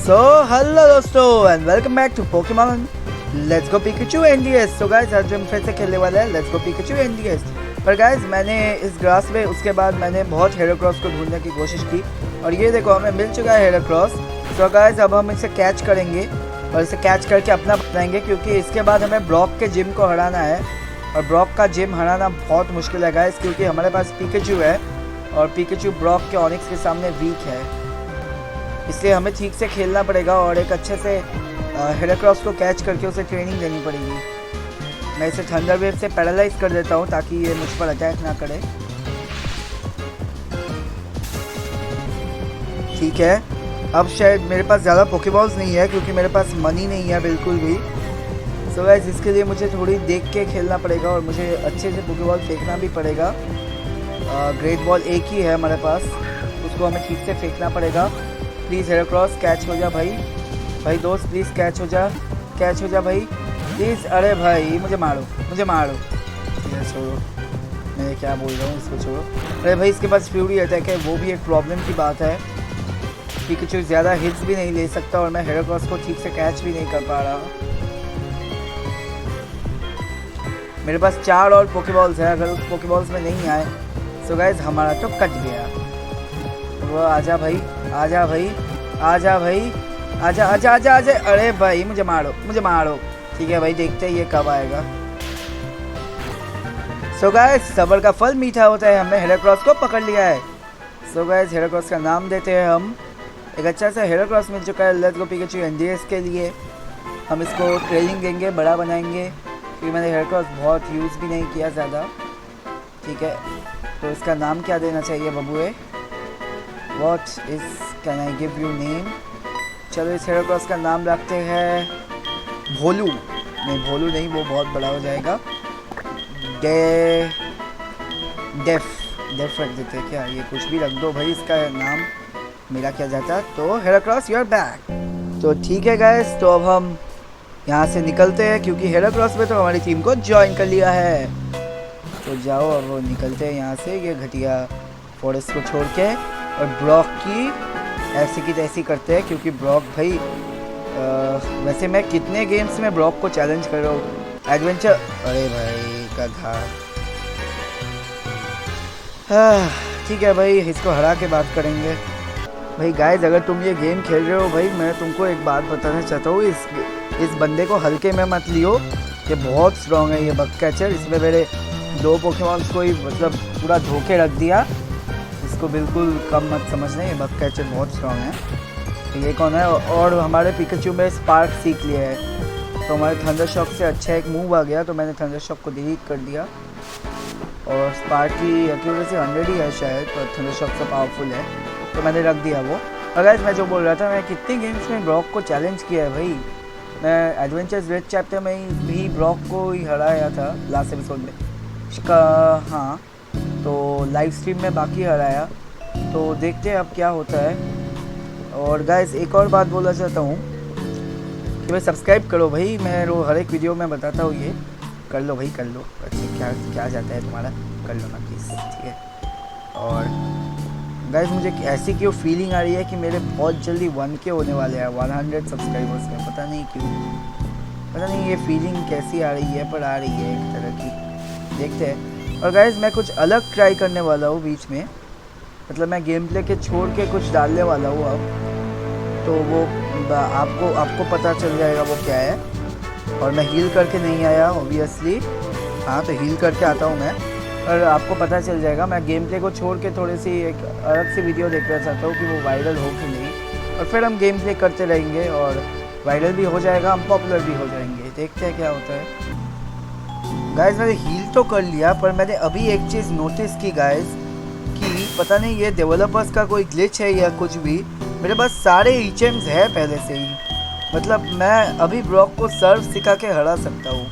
सो hello दोस्तों and welcome back to Pokemon let's go Pikachu NDS. So guys आज हम फिर से खेलने वाले हैं लेट्स गो पिकाचू एनडीएस। पर गाइस मैंने इस ग्रास में उसके बाद मैंने बहुत हेराक्रॉस को ढूंढने की कोशिश की और ये देखो हमें मिल चुका है हेराक्रॉस। सो गाइस अब हम इसे कैच करेंगे और इसे कैच करके अपना बनाएंगे क्योंकि इसके बाद हमें ब्रॉक के जिम को हराना है और ब्रॉक का जिम हराना बहुत मुश्किल है गाइस क्योंकि हमारे पास पिकाचू है और पिकाचू ब्रॉक के ऑनिक्स के सामने वीक है, इसलिए हमें ठीक से खेलना पड़ेगा और एक अच्छे से हेराक्रॉस को कैच करके उसे ट्रेनिंग देनी पड़ेगी। मैं इसे थंडर वेव से पैरालाइज कर देता हूँ ताकि ये मुझ पर अटैक ना करे। ठीक है, अब शायद मेरे पास ज़्यादा पोकेबॉल्स नहीं है क्योंकि मेरे पास मनी नहीं है बिल्कुल भी। सो गाइस इसके लिए मुझे थोड़ी देख के खेलना पड़ेगा और मुझे अच्छे से पोकेबॉल फेंकना भी पड़ेगा। ग्रेट बॉल एक ही है हमारे पास, उसको हमें ठीक से फेंकना पड़ेगा। प्लीज़ हेराक्रॉस कैच हो जा भाई दोस्त, प्लीज़ कैच हो जा भाई प्लीज़। अरे भाई मुझे मारो ये छोड़ो, मैं क्या बोल रहा हूँ, इसको छोड़ो। अरे भाई इसके पास फ्यूरी अटैक है, वो भी एक प्रॉब्लम की बात है। पिकाचू ज़्यादा हिट्स भी नहीं ले सकता और मैं हेराक्रॉस को ठीक से कैच भी नहीं कर पा रहा। मेरे पास 4 और पोकेबॉल्स है, अगर उस पोकेबॉल्स में नहीं आए सो गाइस हमारा तो कट गया। वो आजा भाई आजा। अरे भाई मुझे मारो। ठीक है भाई, देखते हैं ये कब आएगा। सो गाइस सब्र का फल मीठा होता है, हमने हेराक्रॉस को पकड़ लिया है। सो गाइस हेराक्रॉस का नाम देते हैं हम। एक अच्छा सा हेराक्रॉस मिल चुका है लेट्स गो पिकाचू एनडीएस के लिए। हम इसको ट्रेनिंग देंगे, बड़ा बनाएंगे क्योंकि मैंने हेराक्रॉस बहुत यूज़ भी नहीं किया ज़्यादा। ठीक है, तो इसका नाम क्या देना चाहिए बबुए? What is can I give you name? चलो इस हेराक्रॉस का नाम रखते हैं भोलू। नहीं भोलू नहीं, वो बहुत बड़ा हो जाएगा। डेफ रख देते क्या? ये कुछ भी रख दो भाई, इसका नाम मेरा क्या जाता। तो हेराक्रॉस यू आर बैक। तो ठीक है गाइस, तो अब हम यहाँ से निकलते हैं क्योंकि हेराक्रॉस में तो हमारी टीम को ज्वाइन कर लिया है। तो जाओ अब वो निकलते हैं यहाँ से, ये घटिया फॉरेस्ट को छोड़ के, और ब्रॉक की ऐसी की तैसी करते हैं क्योंकि ब्रॉक भाई वैसे मैं कितने गेम्स में ब्रॉक को चैलेंज कर रहा हूँ एडवेंचर। अरे भाई गधा। ठीक है भाई, इसको हरा के बात करेंगे। भाई गाइस अगर तुम ये गेम खेल रहे हो भाई, मैं तुमको एक बात बताना चाहता हूँ, इस बंदे को हल्के में मत लियो, ये बहुत स्ट्रॉन्ग है ये बग कैचर। इसमें मेरे 2 पोकेमॉन्स को ही मतलब पूरा धोखे रख दिया। इसको बिल्कुल कम मत समझना, ये बग कैचर बहुत स्ट्रॉन्ग है। तो ये कौन है? और हमारे पिकाचू में स्पार्क सीख लिया है तो हमारे थंडर शॉक से अच्छा एक मूव आ गया, तो मैंने थंडर शॉक को डिलीट कर दिया। और स्पार्क की एक्यूरेसी 100 ही है शायद, तो थंडर शॉक से पावरफुल है तो मैंने रख दिया वो। अगर मैं जो बोल रहा था, मैं कितने गेम्स में ब्रॉक को चैलेंज किया है भाई। मैं एडवेंचर्स रेड चैप्टर में भी ब्रॉक को ही हराया था लास्ट एपिसोड में इसका। हाँ, तो लाइव स्ट्रीम में बाकी हराया, तो देखते हैं अब क्या होता है। और गाइस एक और बात बोलना चाहता हूँ कि भाई सब्सक्राइब करो भाई, मैं हर एक वीडियो में बताता हूँ, ये कर लो भाई कर लो। अच्छा क्या जाता है तुम्हारा, कर लो ना प्लीज़। ठीक है, और गाइस मुझे ऐसी क्यों फीलिंग आ रही है कि मेरे बहुत जल्दी 1K होने वाले हैं 100 सब्सक्राइबर्स में, पता नहीं क्यों, पता नहीं ये फीलिंग कैसी आ रही है, पर आ रही है एक तरह की। देखते हैं। और गाइस मैं कुछ अलग ट्राई करने वाला हूँ बीच में, मतलब मैं गेम प्ले के छोड़ के कुछ डालने वाला हूँ अब, तो वो आपको पता चल जाएगा वो क्या है। और मैं हील करके नहीं आया ऑब्वियसली, हाँ तो हील करके आता हूँ मैं, और आपको पता चल जाएगा। मैं गेम प्ले को छोड़ के थोड़ी सी एक अलग सी वीडियो देखना चाहता हूँ कि वो वायरल हो कि नहीं, और फिर हम गेम प्ले करते रहेंगे और वायरल भी हो जाएगा, हम पॉपुलर भी हो जाएंगे। देखते हैं क्या होता है। गाइस मैंने हील तो कर लिया, पर मैंने अभी एक चीज़ नोटिस की गाइस कि पता नहीं ये डेवलपर्स का कोई ग्लिच है या कुछ भी, मेरे पास सारे ईचेम्स है पहले से ही, मतलब मैं अभी ब्रॉक को सर्व सिखा के हरा सकता हूँ।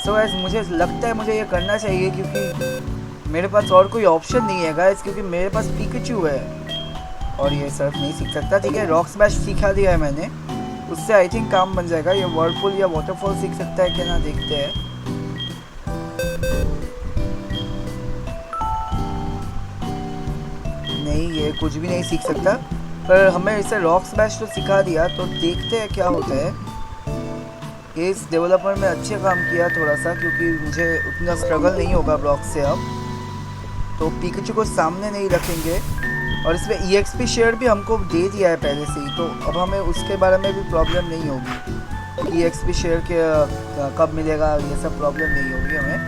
सो गाइस मुझे लगता है मुझे ये करना चाहिए क्योंकि मेरे पास और कोई ऑप्शन नहीं है गाइस, क्योंकि मेरे पास पिकाचू है और ये सर्फ नहीं सीख सकता। ठीक है, रॉक स्मैश सिखा दिया है मैंने, उससे आई थिंक काम बन जाएगा। ये वर्लपूल या वाटरफॉल सीख सकता है क्या ना, देखते हैं। नहीं ये कुछ भी नहीं सीख सकता, पर हमें इसे रॉक स्मैश तो सिखा दिया, तो देखते हैं क्या होता है। इस डेवलपर में अच्छे काम किया थोड़ा सा, क्योंकि मुझे उतना स्ट्रगल नहीं होगा ब्लॉक से अब। तो पिकाचू को सामने नहीं रखेंगे, और इसमें EXP शेयर भी हमको दे दिया है पहले से ही, तो अब हमें उसके बारे में भी प्रॉब्लम नहीं होगी। EXP शेयर के कब मिलेगा ये सब प्रॉब्लम नहीं होगी हमें।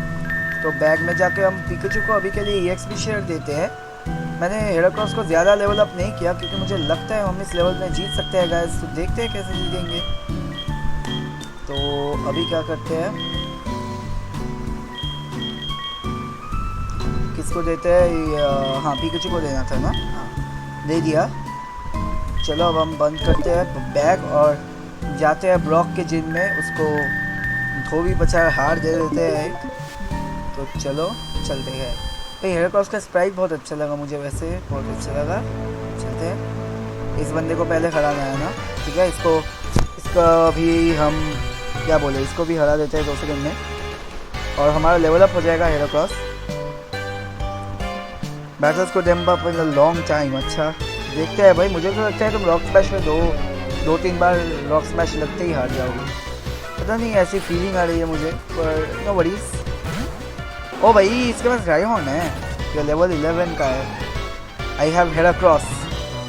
तो बैग में जाके हम पिकाचू को अभी के लिए EXP शेयर देते हैं। मैंने हेराक्रोस को ज़्यादा लेवल अप नहीं किया, क्योंकि मुझे लगता है हम इस लेवल में जीत सकते हैं गाइस। तो देखते हैं कैसे जीतेंगे। तो अभी क्या करते हैं, किसको देते हैं? हाँ, पिकाचू को देना था ना। हाँ, दे दिया। चलो अब हम बंद करते हैं बैग और जाते हैं ब्लॉक के जिम में, उसको धोबी बचा हार दे देते हैं एक। तो चलो चलते हैं भाई। हेराक्रोस का स्प्राइट बहुत अच्छा लगा मुझे, वैसे बहुत अच्छा लगा। चलते हैं, इस बंदे को पहले हराना है ना। ठीक है, इसका भी हम क्या बोले, इसको भी हरा देते हैं 2 सेकंड में, और हमारा लेवल अप हो जाएगा हेराक्रोस। बैटल्स को डेम्बा पर लॉन्ग टाइम। अच्छा देखते हैं भाई। मुझे तो लगता है तुम रॉक स्मैश में 2-3 बार रॉक स्मैश लगते ही हार जाओगे, पता नहीं, ऐसी फीलिंग आ रही है मुझे, पर नो वरीज। ओ भाई, इसके पास रायहॉर्न है, ये लेवल 11 का है। आई हैव हेराक्रोस,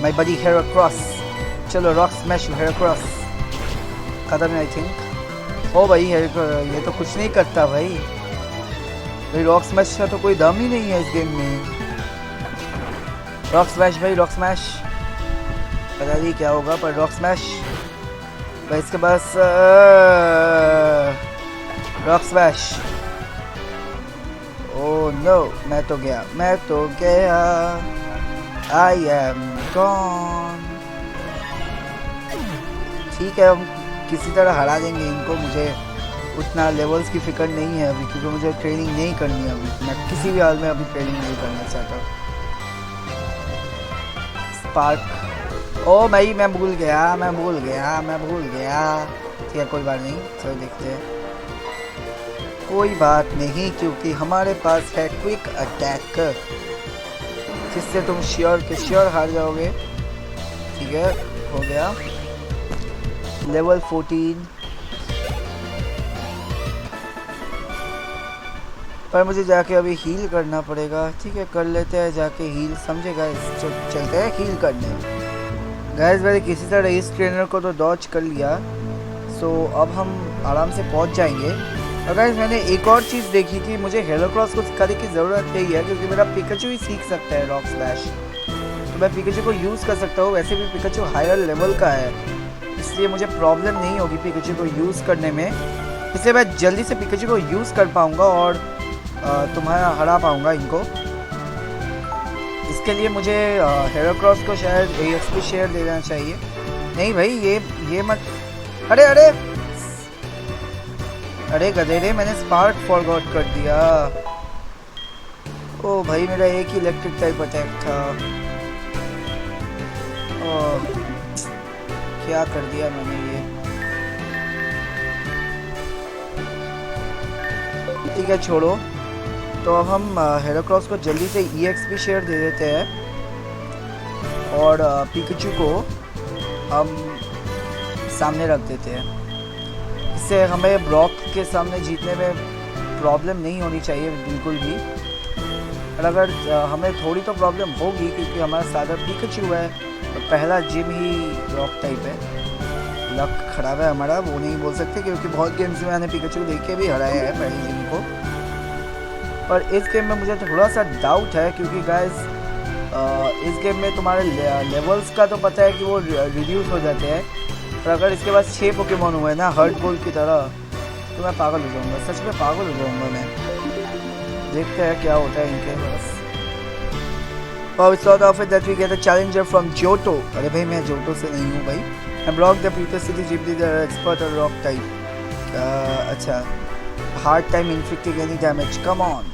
माय बडी हेराक्रोस। चलो रॉक स्मैश हेराक्रोस खत्म है आई थिंक। ओ भाई, ये तो कुछ नहीं करता भाई। रॉक स्मैश का तो कोई दम ही नहीं है इस गेम में। रॉक स्मैश भाई, रॉक स्मैश, पता नहीं क्या होगा, पर रॉक स्मैश भाई। इसके पास रॉक स्मैश। ओह नो, मैं तो गया, आई एम गॉन। ठीक है, हम किसी तरह हरा देंगे इनको। मुझे उतना लेवल्स की फिक्र नहीं है अभी, क्योंकि मुझे ट्रेनिंग नहीं करनी है अभी। मैं किसी भी हाल में अभी ट्रेनिंग नहीं करना चाहता। स्पार्क, ओ भाई मैं भूल गया। ठीक है, कोई बात नहीं, चलो देखते हैं। कोई बात नहीं, क्योंकि हमारे पास है क्विक अटैक, जिससे तुम श्योर हार जाओगे। ठीक है, हो गया लेवल 14। पर मुझे जाके अभी हील करना पड़ेगा। ठीक है, कर लेते हैं जाके हील, समझे गाइस। चलते हैं हील करने। गाइस मैंने किसी तरह इस ट्रेनर को तो डॉज कर लिया, सो अब हम आराम से पहुंच जाएंगे। और गाइस मैंने एक और चीज़ देखी कि मुझे हेराक्रोस को सिखाने की ज़रूरत नहीं है, क्योंकि मेरा पिकाचू ही सीख सकता है रॉक स्लैश। तो मैं पिकाचू को यूज़ कर सकता हूँ। वैसे भी पिकाचू हायर लेवल का है, इसलिए मुझे प्रॉब्लम नहीं होगी पिकाचू को यूज़ करने में। इसलिए मैं जल्दी से पिकाचू को यूज़ कर पाऊँगा और तुम्हारा हरा पाऊँगा इनको। इसके लिए मुझे हेराक्रोस को शायद EXP शेयर दे देना चाहिए। नहीं भाई, ये मत। अरे गधेरे, मैंने स्पार्क फॉरगॉट कर दिया। ओ भाई, मेरा एक ही इलेक्ट्रिक टाइप अटैक था। क्या कर दिया मैंने ये। ठीक है, छोड़ो। तो अब हम हेराक्रोस को जल्दी से EXP शेयर दे देते हैं, और पिकाचू को हम सामने रख देते हैं। इससे हमें ब्लॉक के सामने जीतने में प्रॉब्लम नहीं होनी चाहिए बिल्कुल भी। और अगर हमें थोड़ी तो प्रॉब्लम होगी, क्योंकि हमारा सादा पिकाचू है, तो पहला जिम ही रॉक टाइप है। लक खराब है हमारा, वो नहीं बोल सकते, क्योंकि बहुत गेम्स में मैंने पिकाचू देख के भी हराया है पहले जिम को। पर इस गेम में मुझे थोड़ा सा डाउट है, क्योंकि गाइस इस गेम में तुम्हारे लेवल्स का तो पता है कि वो रिड्यूस हो जाते हैं, पर अगर इसके पास 6 पोकेमॉन हुए ना हर्ट बोल की तरह, तो मैं पागल हो जाऊँगा, सच में पागल हो जाऊँगा मैं। देखते हैं क्या होता है इनके पास। और we start off with that we get a challenger from Johto। अरे भाई, मैं जोटो से नहीं हूँ भाई। I block the Peter City Gym leader expert or rock type। अच्छा, hard time inflicting any damage, come on।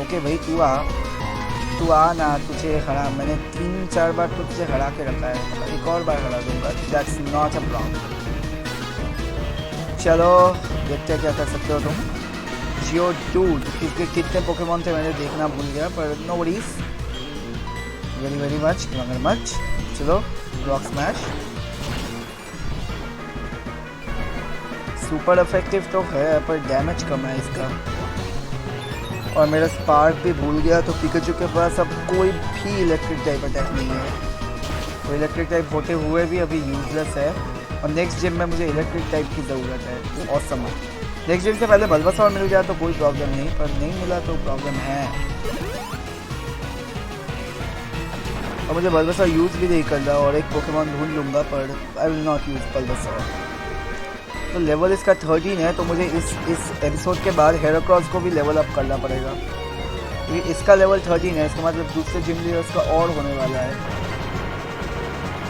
Okay भाई, तू आ ना, तुझे हरा। मैंने 3-4 बार तो तुझे हरा के रखा है, एक और बार हरा दूंगा। That's not a problem. चलो देखते हैं क्या कर सकते हो तुम। जियो डूड, इसके कितने पोकेमॉन थे मैंने देखना भूल गया, पर no worries. Very very much मगरमच्छ। चलो रॉक स्मैश। सुपर इफेक्टिव तो है पर डैमेज कम है इसका। और मेरा स्पार्क भी भूल गया, तो पिकाचू के पास अब कोई भी इलेक्ट्रिक टाइप अटैक नहीं है। तो इलेक्ट्रिक टाइप होते हुए भी अभी यूजलेस है। और नेक्स्ट जिम में मुझे इलेक्ट्रिक टाइप की ज़रूरत है। ऑसम। नेक्स्ट जिम से पहले बल्बासौर मिल गया तो कोई प्रॉब्लम नहीं, पर नहीं मिला तो प्रॉब्लम है। और मुझे बल्बासौर यूज़ भी नहीं करना, और एक पोकेमॉन ढूंढ लूँगा, पर I will not use Bulbasaur. तो लेवल इसका 13 है, तो मुझे इस एपिसोड के बाद हेराक्रॉस को भी लेवल अप करना पड़ेगा, क्योंकि इसका लेवल 13 है। इसका मतलब दूसरे जिम लीडर्स का और होने वाला है।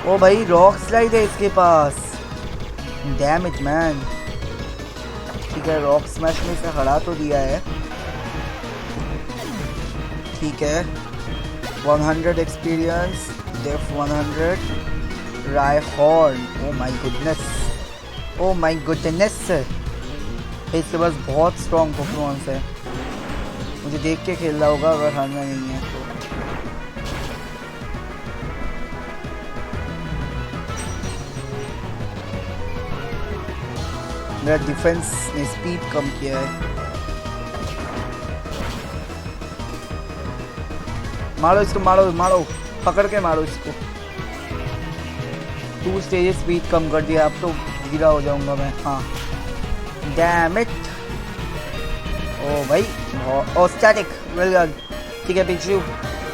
ओ भाई रॉक स्लाइड है इसके पास। Damn it man. ठीक है, रॉक स्मैश में इसे हरा तो दिया है। ठीक है, 100 experience, def 100, Rhyhorn. Oh my goodness, oh my goodness. इसके पास बहुत स्ट्रॉन्ग परफॉर्मेंस है। मुझे देख के खेलना होगा अगर हारना नहीं है तो। मेरा डिफेंस ने स्पीड कम किया है। मारो इसको, मारो मारो, पकड़ के मारो इसको। 2 स्टेजेस स्पीड कम कर दिया, अब तो गिरा हो जाऊंगा मैं। हाँ डैम इट। ओ भाई, ओ स्टैटिक, वेल डन। ठीक है पिकाचू,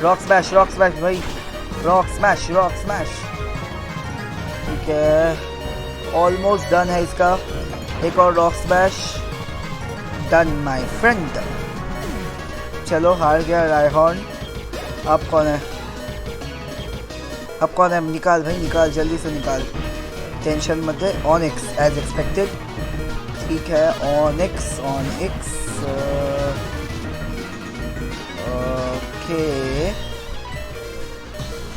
रॉक स्मैश भाई, रॉक स्मैश। ठीक है, ऑलमोस्ट डन है इसका। एक और rock smash, done my friend. चलो हार गया रायहॉर्न। अब कौन है? निकाल भाई निकाल, जल्दी से निकाल, टेंशन मत ले। Onix as expected. ठीक है, ऑनिक्स। ओके,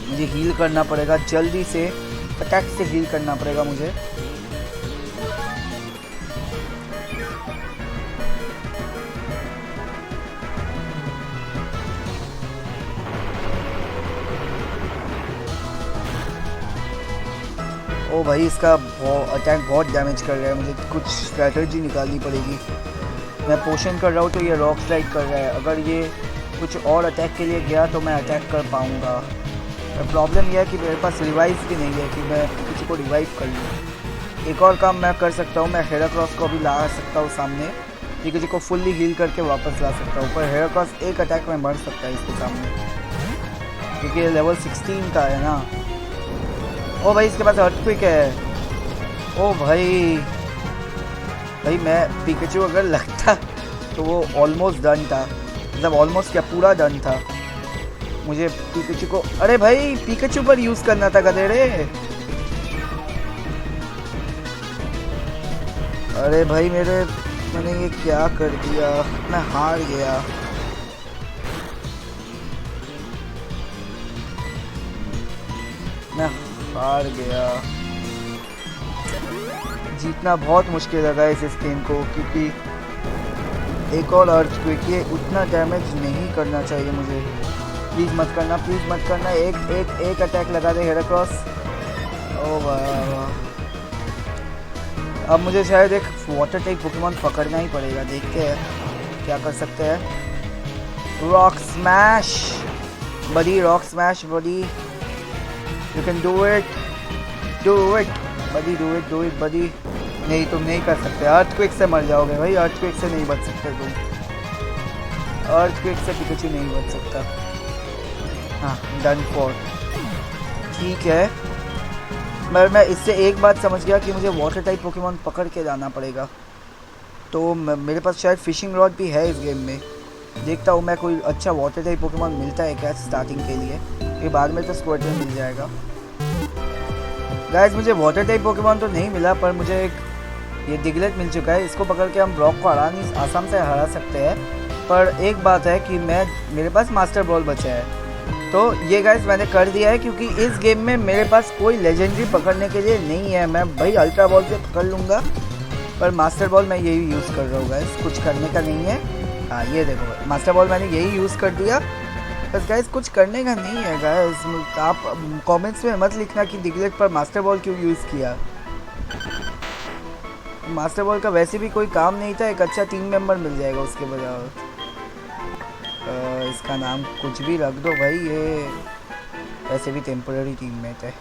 मुझे हील करना पड़ेगा जल्दी से, अटैक से हील करना पड़ेगा मुझे। ओ भाई, इसका अटैक बहुत डैमेज कर रहा है। मुझे कुछ स्ट्रैटेजी निकालनी पड़ेगी। मैं पोशन कर रहा हूँ तो ये रॉक स्लाइड कर रहा है। अगर ये कुछ और अटैक के लिए गया तो मैं अटैक कर पाऊँगा। प्रॉब्लम यह है कि मेरे पास रिवाइव भी नहीं है कि मैं किसी को रिवाइव कर लूँ। एक और काम मैं कर सकता हूँ, मैं हेराक्रॉस को भी ला सकता हूँ सामने, किसी को फुल्ली हील करके वापस ला सकता हूँ। पर हेराक्रॉस एक अटैक में मर सकता है इसके सामने, क्योंकि ये लेवल 16 का है ना। ओ भाई, इसके पास अर्थक्वेक है। ओ भाई मैं पिकाचू अगर लगता तो वो ऑलमोस्ट डन था, मतलब ऑलमोस्ट क्या, पूरा डन था। मुझे पिकाचू को, अरे भाई पिकाचू पर यूज करना था गधेड़े। अरे भाई मैंने ये क्या कर दिया, मैं हार गया। जीतना बहुत मुश्किल लगा इस गेम को, क्योंकि एक और अर्थक्वेक, ये उतना डैमेज नहीं करना चाहिए मुझे। प्लीज़ मत करना। एक अटैक लगा दे हेराक्रॉस। ओ वाह, अब मुझे शायद एक वाटर टाइप पोकेमॉन पकड़ना ही पड़ेगा। देखते हैं क्या कर सकते हैं। Rock smash buddy, you can do it buddy. नहीं, तुम नहीं कर सकते। अर्थक्वेक से मर जाओगे भाई, अर्थक्वेक से नहीं बच सकते तुम। अर्थक्वेक से पिकाचू नहीं बच सकता। हाँ, डन फॉर। ठीक है, मैं इससे एक बात समझ गया कि मुझे वाटर टाइप पोकेमॉन पकड़ के लाना पड़ेगा। तो मेरे पास शायद फिशिंग रॉड भी है इस गेम में। देखता हूँ मैं कोई अच्छा वाटर टाइप पोकेमॉन मिलता है क्या स्टार्टिंग के लिए। ये बाद में तो स्क्वार्टल मिल जाएगा। गाइस, मुझे वाटर टाइप पोकेमॉन तो नहीं मिला, पर मुझे एक ये डिगलेट मिल चुका है। इसको पकड़ के हम ब्रॉक को आसाम से हरा सकते हैं। पर एक बात है कि मेरे पास मास्टर बॉल बचा है, तो ये गाइस मैंने कर दिया है, क्योंकि इस गेम में मेरे पास कोई लेजेंडरी पकड़ने के लिए नहीं है। मैं भाई अल्ट्रा बॉल से पकड़ लूँगा, पर मास्टर बॉल मैं यही यूज़ कर रहा हूँ गाइस, कुछ करने का नहीं है। हाँ, ये देखो मास्टर बॉल मैंने यही यूज़ कर दिया। बस गाइस कुछ करने का नहीं है गाइस। आप कमेंट्स में मत लिखना कि दिगलेट पर मास्टर बॉल क्यों यूज़ किया। मास्टर बॉल का वैसे भी कोई काम नहीं था, एक अच्छा टीम मेंबर मिल जाएगा उसके बजाय। इसका नाम कुछ भी रख दो भाई, ये वैसे भी टेम्पररी टीममेट है।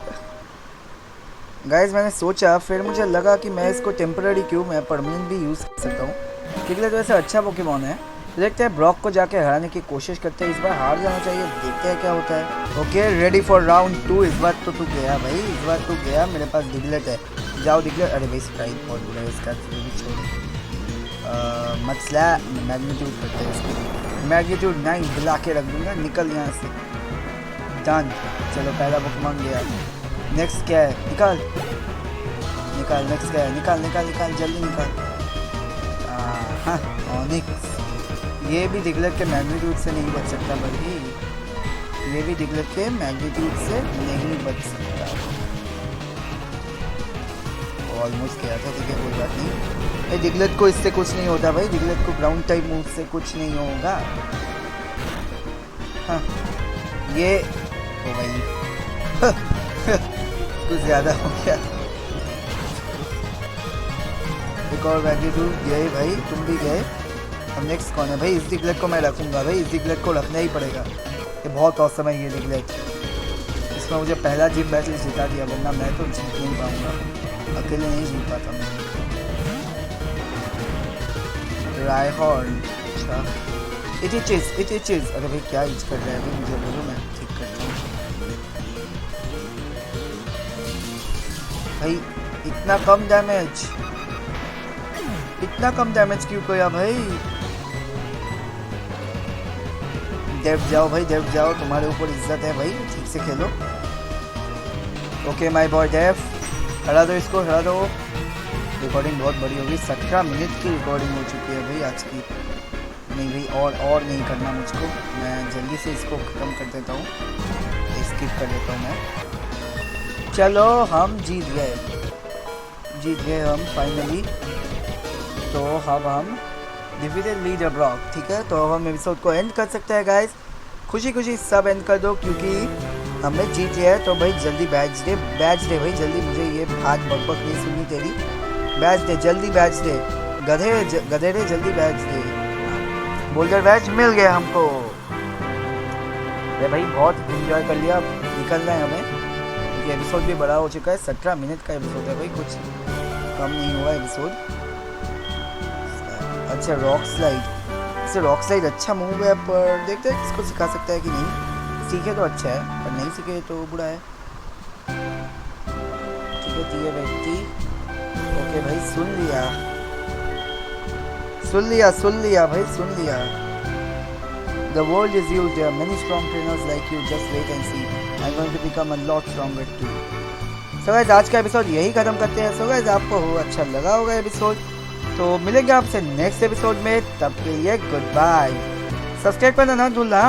गाइस मैंने सोचा, फिर मुझे लगा कि मैं इसको टेम्पररी क्यों, मैं परमानेंट भी यूज़ कर सकता हूँ। दिगलेट वैसे अच्छा पोकेमॉन है। देखते हैं ब्रॉक को जाके हराने की कोशिश करते हैं। इस बार हार जाना चाहिए, देखते हैं क्या होता है। Okay ready for round 2। इस बार तो तू गया भाई, इस बार तू गया। मेरे पास दिगलेट है, जाओ दिगलेट। अरे भाई स्प्राइट बहुत बुरा है इसका, भी छोड़। मसला मैग्नीट्यूड करते हैं इसको, मैग्नीट्यूड 9 बुला के रख दूँगा। निकल यहाँ से, डन। चलो पहला पोकेमॉन गया। नेक्स्ट क्या है, निकाल निकाल। नेक्स्ट क्या है, निकाल निकाल निकाल, जल्दी निकाल। हाँ ऑनिक्स। ये भी दिगलेट के मैग्नीट्यूड से नहीं बच सकता भाई, ये भी दिगलेट के मैग्नीट्यूड से नहीं बच सकता। ऑलमोस्ट गया था, ठीक है कोई बात नहीं। दिगलेट को इससे कुछ नहीं होता भाई, दिगलेट को ग्राउंड टाइप मूव से कुछ नहीं होगा। हाँ ये ओ भाई कुछ ज़्यादा हो गया। एक और मैग्नीट्यूड गए भाई, तुम भी गए। अब नेक्स्ट कौन है भाई? इस दिगलेट को मैं रखूँगा भाई, इस दिगलेट को रखना ही पड़ेगा। ये बहुत औसम है ये दिगलेट। इसमें मुझे पहला जिम बैटल जिता दिया, वरना मैं तो जीत नहीं पाऊँगा, अकेले नहीं जीत पाता मैं। रायहॉर्न, अच्छा इट इचेस। अरे भाई क्या इच कर रहा है भाई, मुझे बोलो मैं ठीक करता हूँ। भाई इतना कम डैमेज, इतना कम डैमेज क्यों किया भाई? डेव जाओ भाई, डेव जाओ, तुम्हारे ऊपर इज्जत है भाई, ठीक से खेलो। ओके माय बॉय डेव, हरा दो इसको, हरा दो। रिकॉर्डिंग बहुत बड़ी होगी, 17 मिनट की रिकॉर्डिंग हो चुकी है भाई आज की। नहीं भाई और नहीं करना मुझको, मैं जल्दी से इसको ख़त्म कर देता हूँ, स्किप कर देता हूँ मैं। चलो हम जीत गए हम फाइनली। तो अब हम डिफीटेड लीडर ब्रॉक, ठीक है। तो अब हम एपिसोड को एंड कर सकते हैं गाइस। खुशी खुशी सब एंड कर दो, क्योंकि हमने जीत लिया है। तो भाई जल्दी बैच दे भाई, जल्दी। मुझे ये बात बकबक नहीं सुननी तेरी। बैच दे जल्दी, बैच दे गधेरे, जल्दी बैच दे। बोल्डर बैच मिल गया हमको। अरे भाई बहुत इंजॉय कर लिया, निकलना है हमें, क्योंकि एपिसोड भी बड़ा हो चुका है। 17 मिनट का एपिसोड है भाई, कुछ कम नहीं हुआ एपिसोड। अच्छा रॉक स्लाइड अच्छा मूव है, पर देखते हैं किसको सिखा सकता है कि नहीं। सीखे तो अच्छा है, पर नहीं सीखे तो बुरा है। ठीक है दिए व्यक्ति। ओके भाई सुन लिया भाई, सुन लिया। The world is huge, there are many strong trainers like you, just wait and see. I'm going to become a lot stronger too. So guys आज का एपिसोड यही खत्म करते हैं। So guys आपको अच्छा लगा होगा एपिसोड, तो मिलेंगे आपसे नेक्स्ट एपिसोड में। तब के लिए गुड बाय। सब्सक्राइब करना ना भूलना।